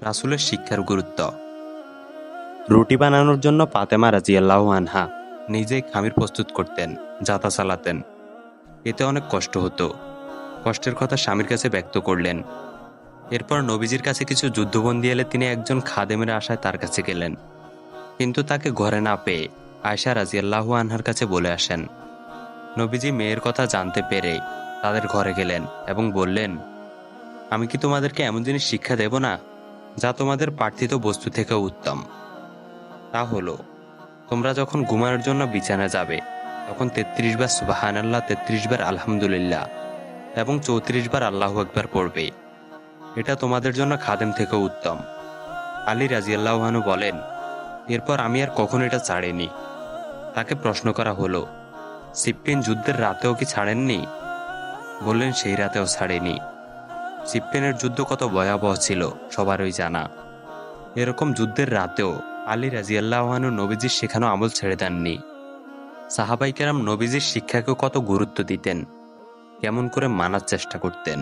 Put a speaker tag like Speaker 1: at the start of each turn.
Speaker 1: রাসূলের শিক্ষার গুরুত্ব। রুটি বানানোর জন্য ফাতেমা রাদিয়াল্লাহু আনহা নিজেই খামির প্রস্তুত করতেন, জাতা চালাতেন। এতে অনেক কষ্ট হতো। কষ্টের কথা স্বামীর কাছে ব্যক্ত করলেন। এরপর নবীজির কাছে কিছু যুদ্ধবন্দী এলে তিনি একজন খাদেমের আশায় তার কাছে গেলেন, কিন্তু তাকে ঘরে না পেয়ে আয়েশা রাদিয়াল্লাহু আনহার কাছে বলে আসেন। নবীজি মেয়ের কথা জানতে পেরে তাদের ঘরে গেলেন এবং বললেন, আমি কি তোমাদেরকে এমন জিনিস শিক্ষা দেব না যা তোমাদের প্রার্থিত বস্তু থেকে উত্তম? তা হলো, তোমরা যখন ঘুমানোর জন্য বিছানা যাবে তখন ৩৩ বার সুবহানাল্লাহ, ৩৩ বার আলহামদুলিল্লাহ এবং ৩৪ বার আল্লাহু আকবার পড়বে। এটা তোমাদের জন্য খাদেম থেকে উত্তম। আলী রাদিয়াল্লাহু আনহু বলেন, এরপর আমি আর কখনো এটা ছাড়িনি। তাকে প্রশ্ন করা হলো, সিফফিন যুদ্ধের রাতেও কি ছাড়েননি? বললেন, সেই রাতেও ছাড়েনি। সিফফিনের যুদ্ধ কত ভয়াবহ ছিল সবারই জানা। এরকম যুদ্ধের রাতেও আলী রাদিয়াল্লাহু আনহু নবীজির শেখানো আমল ছেড়ে দেননি। সাহাবায়ে কেরাম নবীজির শিক্ষাকে কত গুরুত্ব দিতেন, কেমন করে মানার চেষ্টা করতেন।